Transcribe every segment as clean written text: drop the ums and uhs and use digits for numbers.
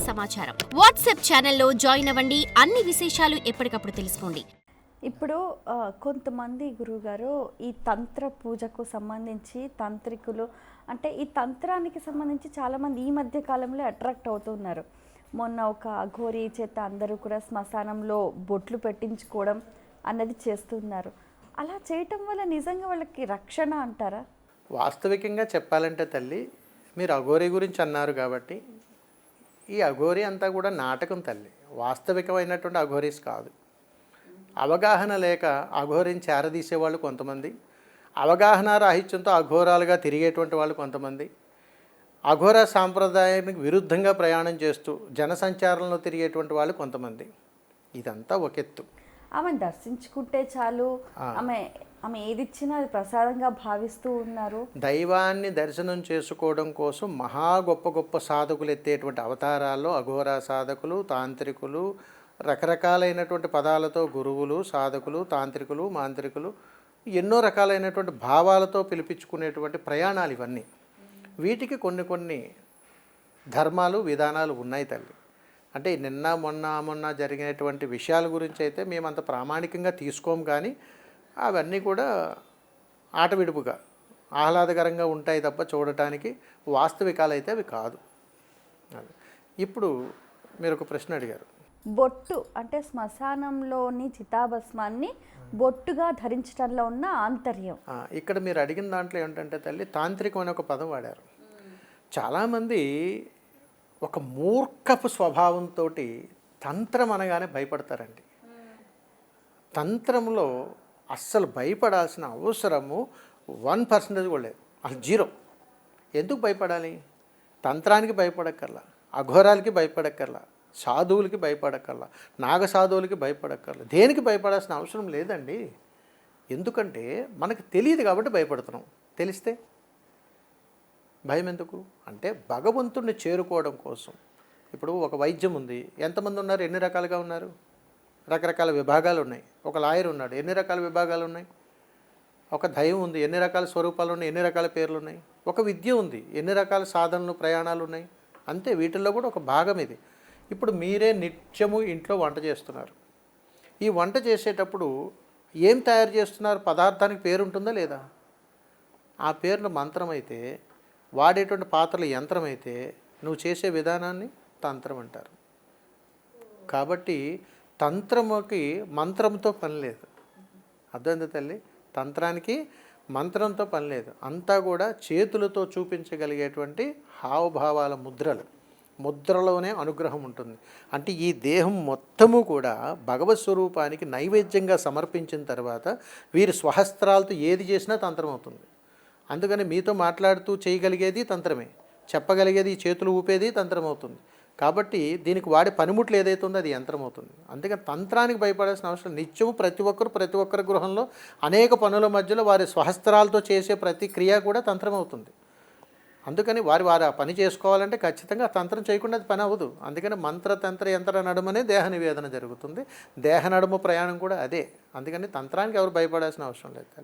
సమాచారం. వాట్సాప్ ఛానల్లో జాయిన్ అవ్వండి. అన్ని విశేషాలు ఎప్పటికప్పుడు తెలుసుకోండి. ఇప్పుడు కొంతమంది గురువుగారు ఈ తంత్ర పూజకు సంబంధించి తాంత్రికులు అంటే ఈ తంత్రానికి సంబంధించి చాలామంది ఈ మధ్య కాలంలో అట్రాక్ట్ అవుతున్నారు. మొన్న ఒక అఘోరీ చేత అందరూ కూడా శ్మశానంలో బొట్లు పెట్టించుకోవడం అన్నది చేస్తున్నారు. అలా చేయటం వల్ల నిజంగా వాళ్ళకి రక్షణ అంటారా? వాస్తవికంగా చెప్పాలంటే తల్లి, మీరు అఘోరీ గురించి అన్నారు కాబట్టి ఈ అఘోరీ అంతా కూడా నాటకం తల్లి, వాస్తవికమైనటువంటి అఘోరీస్ కాదు. అవగాహన లేక అఘోరిని చేరదీసేవాళ్ళు కొంతమంది, అవగాహన రాహిత్యంతో అఘోరాలుగా తిరిగేటువంటి వాళ్ళు కొంతమంది, అఘోర సాంప్రదాయానికి విరుద్ధంగా ప్రయాణం చేస్తూ జనసంచారంలో తిరిగేటువంటి వాళ్ళు కొంతమంది. ఇదంతా ఒక ఎత్తు. ఆమెను దర్శించుకుంటే చాలు, ఆమె ఏది ఇచ్చినా అది ప్రసాదంగా భావిస్తూ ఉన్నారు. దైవాన్ని దర్శనం చేసుకోవడం కోసం మహా గొప్ప గొప్ప సాధకులు ఎత్తేటువంటి అవతారాల్లో అఘోరా సాధకులు, తాంత్రికులు, రకరకాలైనటువంటి పదాలతో గురువులు, సాధకులు, తాంత్రికులు, మాంత్రికులు, ఎన్నో రకాలైనటువంటి భావాలతో పిలిపించుకునేటువంటి ప్రయాణాలు ఇవన్నీ. వీటికి కొన్ని ధర్మాలు, విధానాలు ఉన్నాయి తల్లి. అంటే నిన్న మొన్న జరిగినటువంటి విషయాల గురించి అయితే మేమంత ప్రామాణికంగా తీసుకోము, కానీ అవన్నీ కూడా ఆటవిడుపుగా ఆహ్లాదకరంగా ఉంటాయి తప్ప చూడటానికి వాస్తవికాలు అయితే అవి కాదు. ఇప్పుడు మీరు ఒక ప్రశ్న అడిగారు. బొట్టు అంటే శ్మశానంలోని చితాభస్మాన్ని బొట్టుగా ధరించడంలో ఉన్న ఆంతర్యం. ఇక్కడ మీరు అడిగిన దాంట్లో ఏంటంటే తల్లి, తాంత్రికం అనే ఒక పదం వాడారు. చాలామంది ఒక మూర్ఖపు స్వభావంతో తంత్రం అనగానే భయపడతారండి. తంత్రంలో అస్సలు భయపడాల్సిన అవసరము 1% కూడా లేదు, అసలు 0. ఎందుకు భయపడాలి? తంత్రానికి భయపడక్కర్లా, అఘోరాలకి భయపడక్కర్లా, సాధువులకి భయపడక్కర్లా, నాగసాధువులకి భయపడక్కర్లా, దేనికి భయపడాల్సిన అవసరం లేదండి. ఎందుకంటే మనకు తెలియదు కాబట్టి భయపడుతున్నాం. తెలిస్తే భయం ఎందుకు? అంటే భగవంతుడిని చేరుకోవడం కోసం. ఇప్పుడు ఒక వైద్యం ఉంది, ఎంతమంది ఉన్నారు? ఎన్ని రకాలుగా ఉన్నారు? రకరకాల విభాగాలు ఉన్నాయి. ఒక లాయర్ ఉన్నాడు, ఎన్ని రకాల విభాగాలు ఉన్నాయి? ఒక దైవం ఉంది, ఎన్ని రకాల స్వరూపాలు ఉన్నాయి, ఎన్ని రకాల పేర్లు ఉన్నాయి? ఒక విద్య ఉంది, ఎన్ని రకాల సాధనలు, ప్రయాణాలు ఉన్నాయి. అంతే, వీటిల్లో కూడా ఒక భాగం ఇది. ఇప్పుడు మీరే నిత్యము ఇంట్లో వంట చేస్తున్నారు. ఈ వంట చేసేటప్పుడు ఏం తయారు చేస్తున్నారు? పదార్థానికి పేరు ఉంటుందా లేదా? ఆ పేరును మంత్రం అయితే, వాడేటువంటి పాత్రలు యంత్రం అయితే, నువ్వు చేసే విధానాన్ని తంత్రం అంటారు. కాబట్టి తంత్రముకి మంత్రంతో పని లేదు. అర్థమైందా తల్లి? తంత్రానికి మంత్రంతో పని లేదు. అంతా కూడా చేతులతో చూపించగలిగేటువంటి హావభావాల ముద్రలోనే అనుగ్రహం ఉంటుంది. అంటే ఈ దేహం మొత్తము కూడా భగవత్ స్వరూపానికి నైవేద్యంగా సమర్పించిన తర్వాత వీరి స్వహస్త్రాలతో ఏది చేసినా తంత్రం అవుతుంది. అందుకని మీతో మాట్లాడుతూ చేయగలిగేది తంత్రమే, చెప్పగలిగేది చేతులు ఊపేది తంత్రం అవుతుంది. కాబట్టి దీనికి వాడే పనిముట్లు ఏదైతే ఉందో అది యంత్రం అవుతుంది. అందుకని తంత్రానికి భయపడాల్సిన అవసరం. నిత్యము ప్రతి ఒక్కరి గృహంలో అనేక పనుల మధ్యలో వారి స్వహస్త్రాలతో చేసే ప్రతి క్రియ కూడా తంత్రం అవుతుంది. అందుకని వారు ఆ పని చేసుకోవాలంటే ఖచ్చితంగా తంత్రం చేయకుండా అది పని అవ్వదు. అందుకని మంత్రతంత్ర యంత్ర నడుమనే దేహ నివేదన జరుగుతుంది. దేహ నడుము ప్రయాణం కూడా అదే. అందుకని తంత్రానికి ఎవరు భయపడాల్సిన అవసరం లేదు.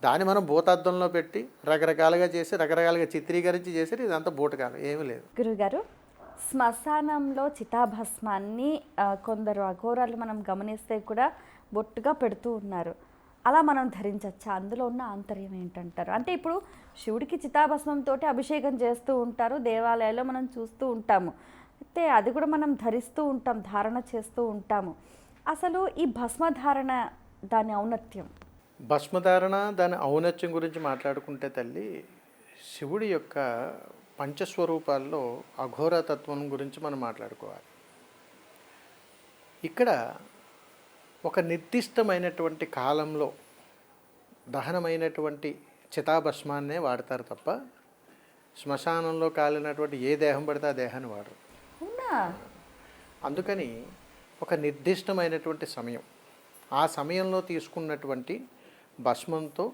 దాన్ని మనం భూతార్థంలో పెట్టి రకరకాలుగా చేసి రకరకాలుగా చిత్రీకరించి చేసి ఇదంతా బూటకాలు ఏమీ లేదు. గురుగారు, శ్మశానంలో చితాభస్మాన్ని కొందరు అఘోరాలు మనం గమనిస్తే కూడా బొట్టుగా పెడుతూ ఉన్నారు. అలా మనం ధరించచ్చా? అందులో ఉన్న ఆంతర్యం ఏంటంటారు? అంటే ఇప్పుడు శివుడికి చితాభస్మంతో అభిషేకం చేస్తూ ఉంటారు, దేవాలయాల్లో మనం చూస్తూ ఉంటాము. అయితే అది కూడా మనం ధరిస్తూ ఉంటాం, ధారణ చేస్తూ ఉంటాము. అసలు ఈ భస్మధారణ, దాని ఔన్నత్యం? భస్మధారణ దాని ఔన్నత్యం గురించి మాట్లాడుకుంటే తల్లి, శివుడి యొక్క పంచస్వరూపాల్లో అఘోరతత్వం గురించి మనం మాట్లాడుకోవాలి. ఇక్కడ ఒక నిర్దిష్టమైనటువంటి కాలంలో దహనమైనటువంటి చితాభస్మాన్నే వాడతారు తప్ప శ్మశానంలో కాలినటువంటి ఏ దేహం పడితే ఆ దేహాన్ని వాడరు. అందుకని ఒక నిర్దిష్టమైనటువంటి సమయం, ఆ సమయంలో తీసుకున్నటువంటి భస్మంతో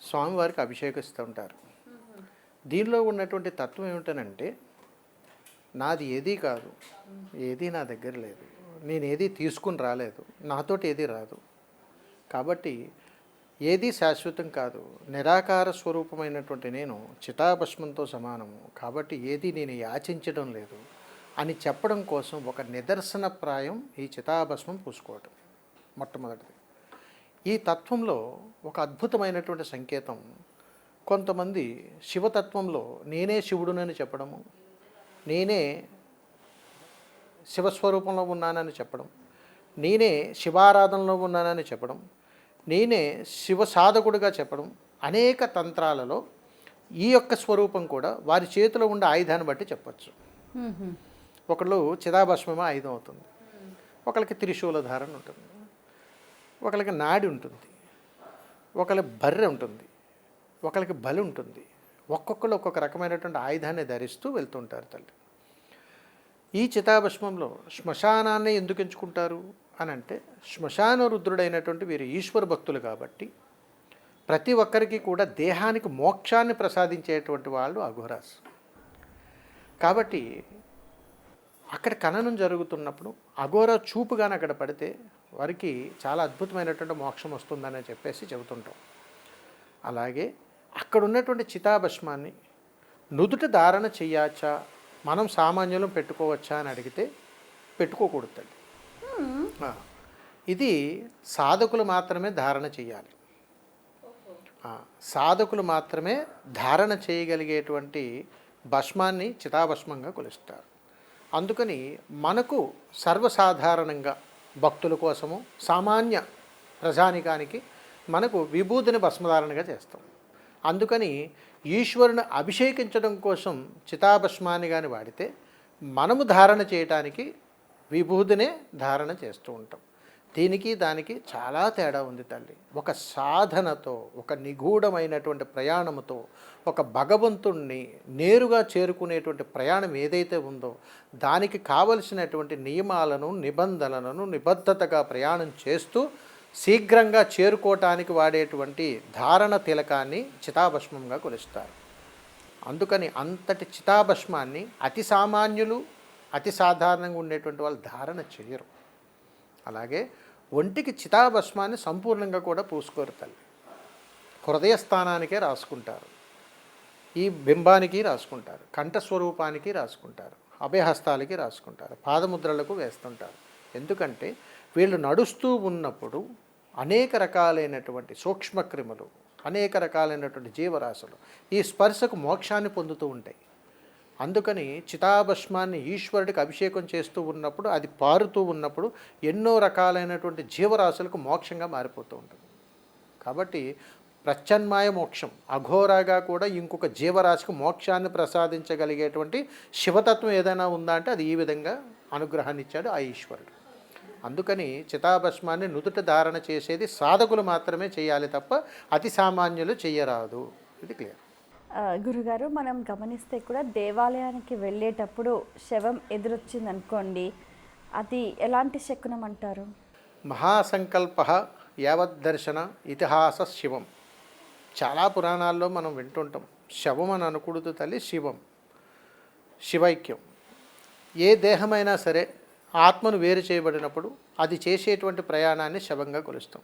స్వామివారికి అభిషేకిస్తూ ఉంటారు. దీనిలో ఉన్నటువంటి తత్వం ఏమిటనంటే, నాది ఏదీ కాదు, ఏదీ నా దగ్గర లేదు, నేనేది తీసుకుని రాలేదు, నాతోటి ఏదీ రాదు, కాబట్టి ఏదీ శాశ్వతం కాదు, నిరాకార స్వరూపమైనటువంటి నేను చితాభస్మంతో సమానము, కాబట్టి ఏది నేను యాచించడం లేదు, అని చెప్పడం కోసం ఒక నిదర్శనప్రాయం ఈ చితాభస్మం పూసుకోవటం మొట్టమొదటిది. ఈ తత్వంలో ఒక అద్భుతమైనటువంటి సంకేతం, కొంతమంది శివతత్వంలో నేనే శివుడునని చెప్పడము, నేనే శివస్వరూపంలో ఉన్నానని చెప్పడం, నేనే శివారాధనలో ఉన్నానని చెప్పడం, నేనే శివ సాధకుడిగా చెప్పడం, అనేక తంత్రాలలో ఈ యొక్క స్వరూపం కూడా వారి చేతిలో ఉండే ఆయుధాన్ని బట్టి చెప్పచ్చు. ఒకళ్ళు చిదాభస్మమే ఆయుధం అవుతుంది, ఒకళ్ళకి త్రిశూల ధారణ ఉంటుంది, ఒకళ్ళకి నాడి ఉంటుంది, ఒకళ్ళకి బర్రె ఉంటుంది, ఒకళ్ళకి బలి ఉంటుంది. ఒక్కొక్కళ్ళు ఒక్కొక్క రకమైనటువంటి ఆయుధాన్ని ధరిస్తూ వెళ్తుంటారు తల్లి. ఈ చితాభస్మంలో శ్మశానాన్ని ఎందుకు ఎంచుకుంటారు అని అంటే, శ్మశాన రుద్రుడైనటువంటి వీరు ఈశ్వర భక్తులు కాబట్టి ప్రతి ఒక్కరికి కూడా దేహానికి మోక్షాన్ని ప్రసాదించేటువంటి వాళ్ళు అఘోరాస్. కాబట్టి అక్కడ ఖననం జరుగుతున్నప్పుడు అఘోర చూపుగానే అక్కడ పడితే వారికి చాలా అద్భుతమైనటువంటి మోక్షం వస్తుందని చెప్పేసి చెబుతుంటాం. అలాగే అక్కడ ఉన్నటువంటి చితాభస్మాన్ని నుదుట ధారణ చెయ్యచ్చా, మనం సామాన్యులం పెట్టుకోవచ్చా అని అడిగితే పెట్టుకోకూడదు తల్లి. ఇది సాధకులు మాత్రమే ధారణ చేయాలి. సాధకులు మాత్రమే ధారణ చేయగలిగేటువంటి భస్మాన్ని చితాభస్మంగా కొలుస్తారు. అందుకని మనకు సర్వసాధారణంగా భక్తుల కోసము సామాన్య ప్రజానికానికి మనకు విభూతిని భస్మధారణగా చేస్తాం. అందుకని ఈశ్వరుని అభిషేకించడం కోసం చితాభస్మాన్ని కానీ వాడితే మనము ధారణ చేయటానికి విభూతినే ధారణ చేస్తూ ఉంటాం. దీనికి దానికి చాలా తేడా ఉంది తల్లి. ఒక సాధనతో, ఒక నిగూఢమైనటువంటి ప్రయాణముతో, ఒక భగవంతుణ్ణి నేరుగా చేరుకునేటువంటి ప్రయాణం ఏదైతే ఉందో దానికి కావలసినటువంటి నియమాలను, నిబంధనలను నిబద్ధతగా ప్రయాణం చేస్తూ శీఘ్రంగా చేరుకోవటానికి వాడేటువంటి ధారణ తిలకాన్ని చితాభస్మంగా కొలుస్తారు. అందుకని అంతటి చితాభస్మాన్ని అతి సామాన్యులు, అతి సాధారణంగా ఉండేటువంటి వాళ్ళు ధారణ చేయరు. అలాగే ఒంటికి చితాభస్మాన్ని సంపూర్ణంగా కూడా పూసుకోరు తల్లి. హృదయస్థానానికే రాసుకుంటారు, ఈ బింబానికి రాసుకుంటారు, కంఠస్వరూపానికి రాసుకుంటారు, అభయహస్తాలకి రాసుకుంటారు, పాదముద్రలకు వేస్తుంటారు. ఎందుకంటే వీళ్ళు నడుస్తూ ఉన్నప్పుడు అనేక రకాలైనటువంటి సూక్ష్మక్రిములు, అనేక రకాలైనటువంటి జీవరాశులు ఈ స్పర్శకు మోక్షాన్ని పొందుతూ ఉంటాయి. అందుకని చితాభస్మాన్ని ఈశ్వరుడికి అభిషేకం చేస్తూ ఉన్నప్పుడు, అది పారుతూ ఉన్నప్పుడు ఎన్నో రకాలైనటువంటి జీవరాశులకు మోక్షంగా మారిపోతూ ఉంటుంది. కాబట్టి ప్రత్యన్మాయ మోక్షం, అఘోరాగా కూడా ఇంకొక జీవరాశికి మోక్షాన్ని ప్రసాదించగలిగేటువంటి శివతత్వం ఏదైనా ఉందా అంటే అది ఈ విధంగా అనుగ్రహాన్ని ఇచ్చాడు ఆ ఈశ్వరుడు. అందుకని చితాభస్మాన్ని నుదుట ధారణ చేసేది సాధకులు మాత్రమే చేయాలి తప్ప అతి సామాన్యులు చెయ్యరాదు. ఇది క్లియర్. గురుగారు, మనం గమనిస్తే కూడా దేవాలయానికి వెళ్ళేటప్పుడు శవం ఎదురొచ్చింది అనుకోండి, అది ఎలాంటి శకునం అంటారు? మహాసంకల్ప యావద్దర్శన ఇతిహాస శివం. చాలా పురాణాల్లో మనం వింటుంటాం. శవం అని అనకూడదు తల్లి, శివం, శివైక్యం. ఏ దేహమైనా సరే ఆత్మను వేరు చేయబడినప్పుడు అది చేసేటువంటి ప్రయాణాన్ని శవంగా కొలుస్తాం.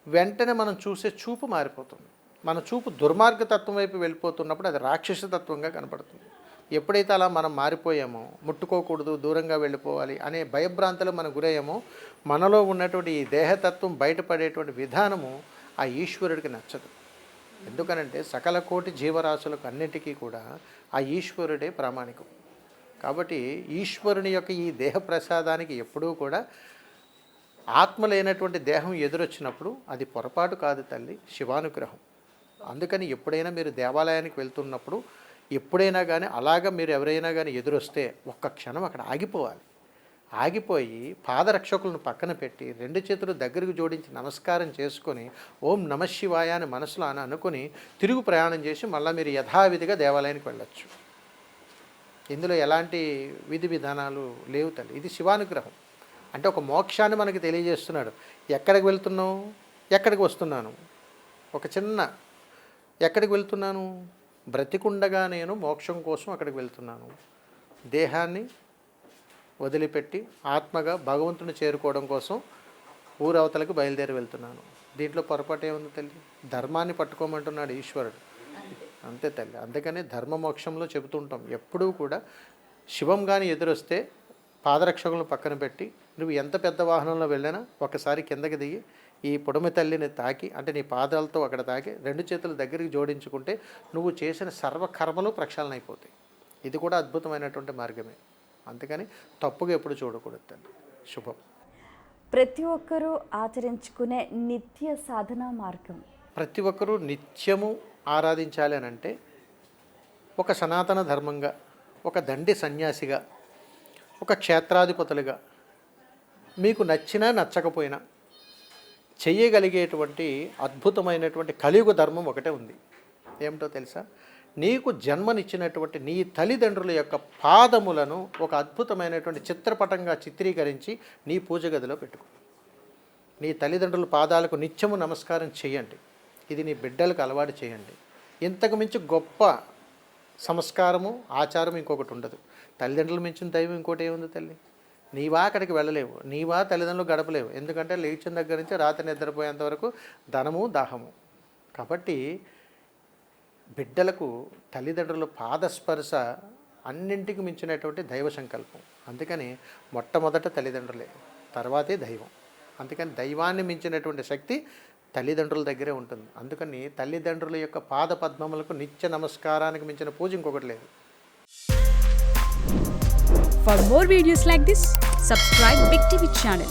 వెంటనే మనం చూసే చూపు మారిపోతుంది. మన చూపు దుర్మార్గతత్వం వైపు వెళ్ళిపోతున్నప్పుడు అది రాక్షసతత్వంగా కనపడుతుంది. ఎప్పుడైతే అలా మనం మారిపోయామో, ముట్టుకోకూడదు, దూరంగా వెళ్ళిపోవాలి అనే భయభ్రాంతులు మనం గురయ్యామో, మనలో ఉన్నటువంటి ఈ దేహతత్వం బయటపడేటువంటి విధానము ఆ ఈశ్వరుడికి నచ్చదు. ఎందుకనంటే సకల కోటి జీవరాశులకు అన్నిటికీ కూడా ఆ ఈశ్వరుడే ప్రామాణికం. కాబట్టి ఈశ్వరుని యొక్క ఈ దేహ ప్రసాదానికి ఎప్పుడూ కూడా ఆత్మ లేనటువంటి దేహం ఎదురొచ్చినప్పుడు అది పొరపాటు కాదు తల్లి, శివానుగ్రహం. అందుకని ఎప్పుడైనా మీరు దేవాలయానికి వెళ్తున్నప్పుడు ఎప్పుడైనా కానీ అలాగా మీరు ఎవరైనా కానీ ఎదురొస్తే ఒక్క క్షణం అక్కడ ఆగిపోవాలి. ఆగిపోయి పాదరక్షకులను పక్కన పెట్టి 2 చేతులు దగ్గరకు జోడించి నమస్కారం చేసుకొని ఓం నమశివాయ అని మనసులో అనుకుని తిరుగు ప్రయాణం చేసి మళ్ళీ మీరు యథావిధిగా దేవాలయానికి వెళ్ళొచ్చు. ఇందులో ఎలాంటి విధి విధానాలు లేవు తల్లి. ఇది శివానుగ్రహం. అంటే ఒక మోక్షాన్ని మనకి తెలియజేస్తున్నాడు. ఎక్కడికి వెళ్తున్నావు, ఎక్కడికి వస్తున్నాను, ఒక చిన్న ఎక్కడికి వెళ్తున్నాను, బ్రతికుండగా నేను మోక్షం కోసం అక్కడికి వెళ్తున్నాను. దేహాన్ని వదిలిపెట్టి ఆత్మగా భగవంతుని చేరుకోవడం కోసం ఊరవతలకు బయలుదేరి వెళ్తున్నాను. దీంట్లో పొరపాటు ఏముంది తల్లి? ధర్మాన్ని పట్టుకోమంటున్నాడు ఈశ్వరుడు, అంతే తల్లి. అందుకనే ధర్మ మోక్షంలో చెబుతుంటాం ఎప్పుడూ కూడా శివం కానీ ఎదురొస్తే పాదరక్షకులను పక్కన పెట్టి నువ్వు ఎంత పెద్ద వాహనంలో వెళ్ళినా ఒకసారి కిందకి దిగి ఈ పొడమి తల్లిని తాకి, అంటే నీ పాదాలతో అక్కడ తాకి 2 చేతులు దగ్గరికి జోడించుకుంటే నువ్వు చేసిన సర్వకర్మలు ప్రక్షాళన అయిపోతాయి. ఇది కూడా అద్భుతమైనటువంటి మార్గమే. అందుకని తప్పుగా ఎప్పుడు చూడకూడదు తల్లి. శుభం. ప్రతి ఒక్కరూ ఆచరించుకునే నిత్య సాధన మార్గం. ప్రతి ఒక్కరూ నిత్యము ఆరాధించాలి అని అంటే ఒక సనాతన ధర్మంగా, ఒక దండి సన్యాసిగా, ఒక క్షేత్రాధిపతులుగా మీకు నచ్చినా నచ్చకపోయినా చెయ్యగలిగేటువంటి అద్భుతమైనటువంటి కలియుగ ధర్మం ఒకటే ఉంది. ఏమిటో తెలుసా? నీకు జన్మనిచ్చినటువంటి నీ తల్లిదండ్రుల యొక్క పాదములను ఒక అద్భుతమైనటువంటి చిత్రపటంగా చిత్రీకరించి నీ పూజ గదిలో పెట్టుకో. నీ తల్లిదండ్రుల పాదాలకు నిత్యము నమస్కారం చేయండి. ఇది నీ బిడ్డలకు అలవాటు చేయండి. ఇంతకు మించి గొప్ప సంస్కారము, ఆచారం ఇంకొకటి ఉండదు. తల్లిదండ్రులు మించిన దైవం ఇంకోటి ఏముంది తల్లి? నీవా అక్కడికి వెళ్ళలేవు, నీవా తల్లిదండ్రులు గడపలేవు. ఎందుకంటే లేచిన దగ్గర నుంచి రాత్రి నిద్రపోయేంత వరకు ధనము దాహము. కాబట్టి బిడ్డలకు తల్లిదండ్రుల పాదస్పర్శ అన్నింటికి మించినటువంటి దైవ సంకల్పం. అందుకని మొట్టమొదట తల్లిదండ్రులే, తర్వాతే దైవం. అందుకని దైవాన్ని మించినటువంటి శక్తి తల్లిదండ్రుల దగ్గరే ఉంటుంది. అందుకని తల్లిదండ్రుల యొక్క పాద పద్మములకు నిత్య నమస్కారానికి మించిన పూజ ఇంకొకటి లేదు. For more videos like this, subscribe Big TV channel.